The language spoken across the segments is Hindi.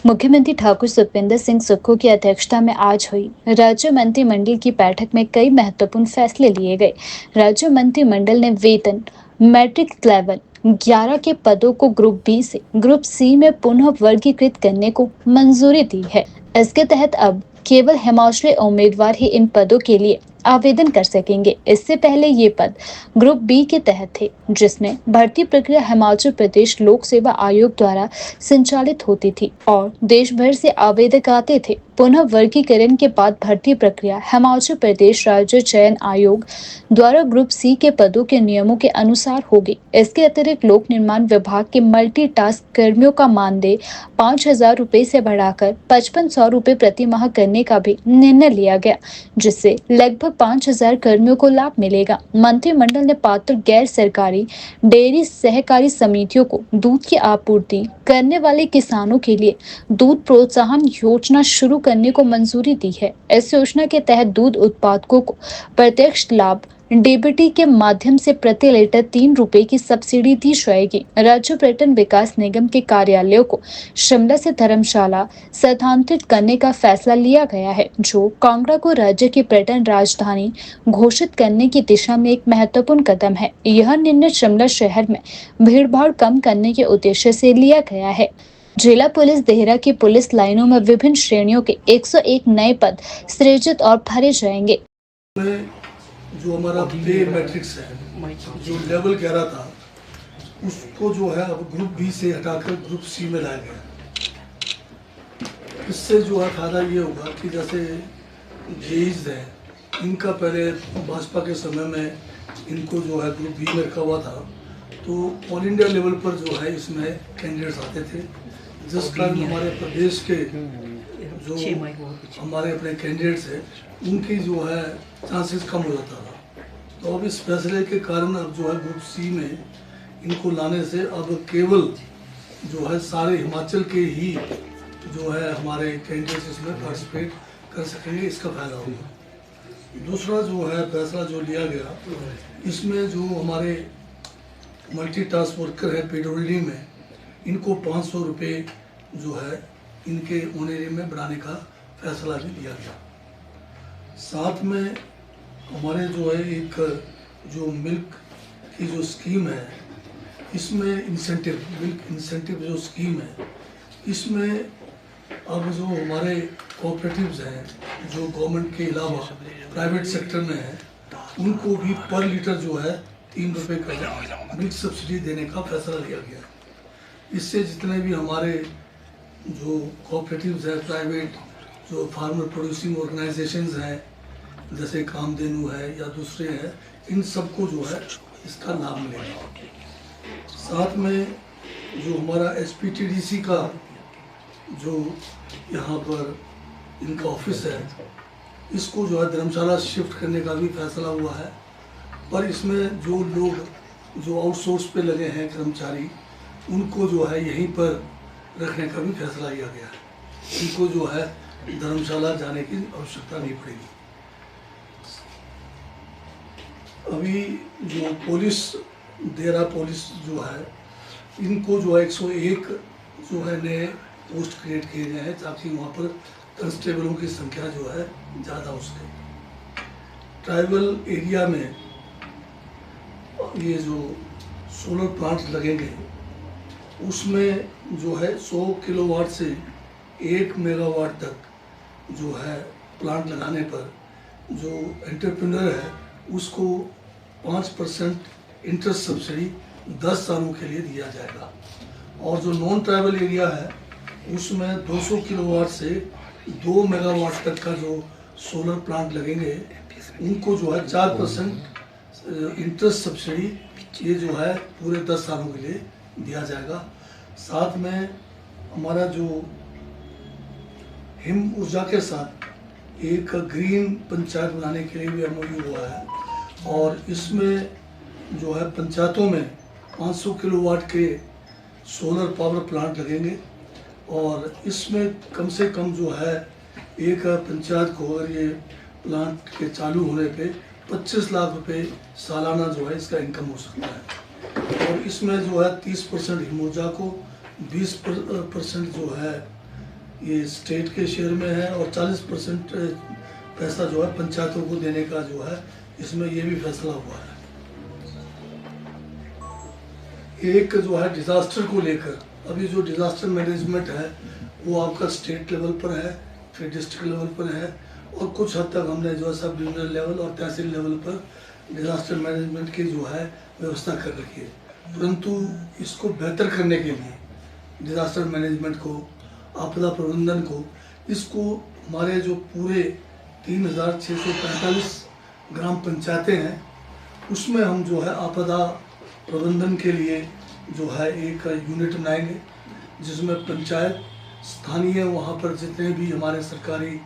मुख्यमंत्री ठाकुर सुखविंदर सिंह सुक्खू की अध्यक्षता में आज हुई राज्य मंत्रिमंडल की बैठक में कई महत्वपूर्ण फैसले लिए गए। राज्य मंत्रिमंडल ने वेतन मैट्रिक लेवल 11 के पदों को ग्रुप बी से ग्रुप सी में पुनः वर्गीकृत करने को मंजूरी दी है। इसके तहत अब केवल हिमाचली उम्मीदवार ही इन पदों के लिए आवेदन कर सकेंगे। इससे पहले ये पद ग्रुप बी के तहत थे, जिसमें भर्ती प्रक्रिया हिमाचल प्रदेश लोक सेवा आयोग द्वारा संचालित होती थी और देश भर से आवेदक आते थे। पुनः वर्गीकरण के बाद भर्ती प्रक्रिया हिमाचल प्रदेश राज्य चयन आयोग द्वारा ग्रुप सी के पदों के नियमों के अनुसार होगी। इसके अतिरिक्त लोक निर्माण विभाग के मल्टीटास्क कर्मियों का मानदेय 5,000 रुपए से बढ़ाकर 5,500 रुपए प्रति माह करने का भी निर्णय लिया गया, जिससे लगभग 5,000 कर्मियों को लाभ मिलेगा। मंत्रिमंडल ने पात्र गैर सरकारी डेयरी सहकारी समितियों को दूध की आपूर्ति करने वाले किसानों के लिए दूध प्रोत्साहन योजना शुरू करने को मंजूरी दी है। इस योजना के तहत दूध उत्पादकों को प्रत्यक्ष लाभ डीबीटी के माध्यम से प्रति लीटर 3 रुपए की सब्सिडी दी जाएगी। राज्य पर्यटन विकास निगम के कार्यालयों को शिमला से धर्मशाला स्थानांतरित करने का फैसला लिया गया है, जो कांगड़ा को राज्य की पर्यटन राजधानी घोषित करने की दिशा में एक महत्वपूर्ण कदम है। यह निर्णय शिमला शहर में भीड़भाड़ कम करने के उद्देश्य से लिया गया है। जिला पुलिस देहरा की पुलिस लाइनों में विभिन्न श्रेणियों के 101 नए पद सृजित और भरे जाएंगे। जो हमारा पे मैट्रिक्स है, जो लेवल 11 था, उसको जो है अब ग्रुप बी से हटाकर ग्रुप सी में लाया गया। इससे जो है फायदा ये होगा कि जैसे जेईज है, इनका पहले भाजपा के समय में इनको जो है ग्रुप बी में रखा हुआ था, तो ऑल इंडिया लेवल पर जो है इसमें कैंडिडेट्स आते थे, जिस कारण हमारे प्रदेश के जो हमारे अपने कैंडिडेट्स हैं उनकी जो है चांसेस कम हो जाता था। तो अब इस फैसले के कारण अब जो है ग्रुप सी में इनको लाने से अब केवल जो है सारे हिमाचल के ही जो है हमारे कैंडिडेट्स इसमें पार्टिसिपेट कर सकेंगे, इसका फायदा होगा। दूसरा जो है फैसला जो लिया गया, इसमें जो हमारे मल्टीटास्क वर्कर है पीडब्ल्यूडी में, इनको 500 रुपये जो है इनके ऑनरेरी में बढ़ाने का फैसला भी लिया गया। साथ में हमारे जो है एक जो मिल्क की जो स्कीम है, इसमें इंसेंटिव मिल्क इंसेंटिव जो स्कीम है, इसमें अब जो हमारे कोऑपरेटिव्स हैं जो गवर्नमेंट के अलावा प्राइवेट सेक्टर में है, उनको भी पर लीटर जो है 3 रुपये का मिल्क सब्सिडी देने का फैसला लिया गया। इससे जितने भी हमारे जो कोऑपरेटिव्स है, प्राइवेट जो फार्मर प्रोड्यूसिंग ऑर्गेनाइजेशंस हैं, जैसे कामधेनु है या दूसरे हैं, इन सबको जो है इसका लाभ मिलेगा। साथ में जो हमारा एसपीटीडीसी का जो यहाँ पर इनका ऑफिस है, इसको जो है धर्मशाला शिफ्ट करने का भी फैसला हुआ है। पर इसमें जो लोग जो आउटसोर्स पे लगे हैं कर्मचारी, उनको जो है यहीं पर रखने का भी फैसला लिया गया है। इनको जो है धर्मशाला जाने की आवश्यकता नहीं पड़ेगी। अभी जो पुलिस देहरा पुलिस जो है, इनको जो है 101 जो है नए पोस्ट क्रिएट किए गए हैं, ताकि वहाँ पर कंस्टेबलों की संख्या जो है ज़्यादा हो सके। ट्राइबल एरिया में ये जो सोलर प्लांट्स लगेंगे, उसमें जो है 100 किलोवाट से 1 मेगावाट तक जो है प्लांट लगाने पर जो एंटरप्रेन्योर है उसको 5% इंटरेस्ट सब्सिडी 10 सालों के लिए दिया जाएगा। और जो नॉन ट्राइबल एरिया है, उसमें 200 किलोवाट से 2 मेगावाट तक का जो सोलर प्लांट लगेंगे, उनको जो है 4% इंटरेस्ट सब्सिडी ये जो है पूरे 10 सालों के लिए दिया जाएगा। साथ में हमारा जो हिम ऊर्जा के साथ एक ग्रीन पंचायत बनाने के लिए भी एमओयू हुआ है, और इसमें जो है पंचायतों में 500 किलोवाट के सोलर पावर प्लांट लगेंगे, और इसमें कम से कम जो है एक पंचायत को अगर ये प्लांट के चालू होने पे 25 लाख रुपए सालाना जो है इसका इनकम हो सकता है। और इसमें जो है 30% हिम ऊर्जा को, 20% जो है ये स्टेट के शेयर में है और 40% पैसा जो है पंचायतों को देने का जो है इसमें ये भी फैसला हुआ है। एक जो है डिज़ास्टर को लेकर, अभी जो डिज़ास्टर मैनेजमेंट है वो आपका स्टेट लेवल पर है, फिर डिस्ट्रिक्ट लेवल पर है और कुछ हद तक हमने जो है सब डिविजनल लेवल और तहसील लेवल पर डिज़ास्टर मैनेजमेंट की जो है व्यवस्था कर रखी है। परंतु इसको बेहतर करने के लिए डिज़ास्टर मैनेजमेंट को, आपदा प्रबंधन को, इसको हमारे जो पूरे 3645 ग्राम पंचायतें हैं उसमें हम जो है आपदा प्रबंधन के लिए जो है एक यूनिट बनाएंगे, जिसमें पंचायत, स्थानीय वहाँ पर जितने भी हमारे सरकारी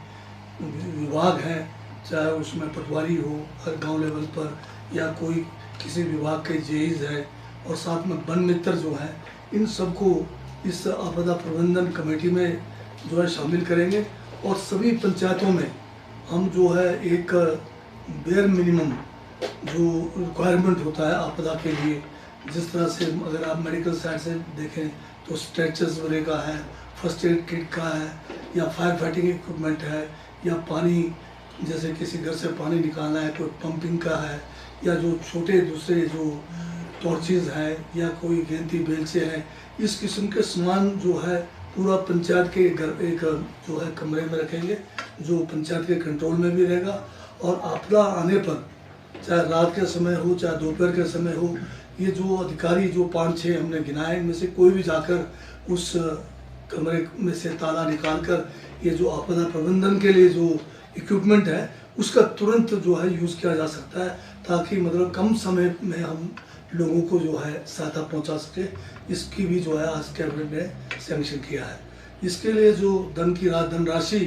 विभाग हैं, चाहे उसमें पटवारी हो हर गांव लेवल पर या कोई किसी विभाग के जेईज है और साथ में वन मित्र जो है, इन सबको इस आपदा प्रबंधन कमेटी में जो है शामिल करेंगे और सभी पंचायतों में हम जो है एक बेयर मिनिमम जो रिक्वायरमेंट होता है आपदा के लिए, जिस तरह से अगर आप मेडिकल साइड से देखें तो स्ट्रेचर्स वगैरह का है, फर्स्ट एड किट का है, या फायर फाइटिंग इक्विपमेंट है, या पानी जैसे किसी घर से पानी निकालना है तो पंपिंग का है, या जो छोटे दूसरे जो टॉर्चेज हैं या कोई गेंती बेलचे हैं, इस किस्म के सामान जो है पूरा पंचायत के घर एक जो है कमरे में रखेंगे जो पंचायत के कंट्रोल में भी रहेगा। और आपदा आने पर चाहे रात के समय हो चाहे दोपहर के समय हो, ये जो अधिकारी जो 5-6 हमने गिनाए इनमें से कोई भी जाकर उस कमरे में से ताला निकाल कर ये जो आपदा प्रबंधन के लिए जो इक्विपमेंट है उसका तुरंत जो है यूज़ किया जा सकता है, ताकि मतलब कम समय में हम लोगों को जो है सहायता पहुंचा सके। इसकी भी जो है आज कैबिनेट ने सैंक्शन किया है। इसके लिए जो धनराशि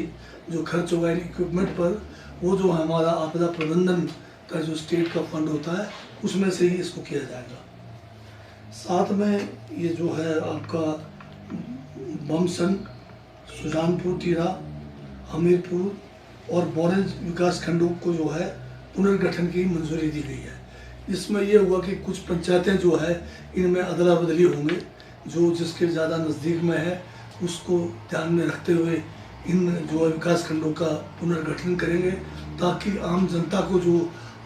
जो खर्च होगा इन इक्विपमेंट पर, वो जो हमारा आपदा प्रबंधन का जो स्टेट का फंड होता है उसमें से ही इसको किया जाएगा। साथ में ये जो है आपका बमसन, सुजानपुर टीरा, हमीरपुर और बोरेंज विकास खंडों को जो है पुनर्गठन की मंजूरी दी गई है। इसमें यह हुआ कि कुछ पंचायतें जो है इनमें अदला बदली होंगे, जो जिसके ज़्यादा नज़दीक में है उसको ध्यान में रखते हुए इन जो है विकास खंडों का पुनर्गठन करेंगे, ताकि आम जनता को जो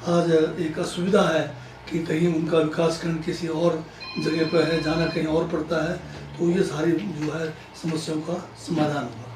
आज एक असुविधा है कि कहीं उनका विकास खंड किसी और जगह पर है, जाना कहीं और पड़ता है, तो ये सारी जो है समस्याओं का समाधान होगा।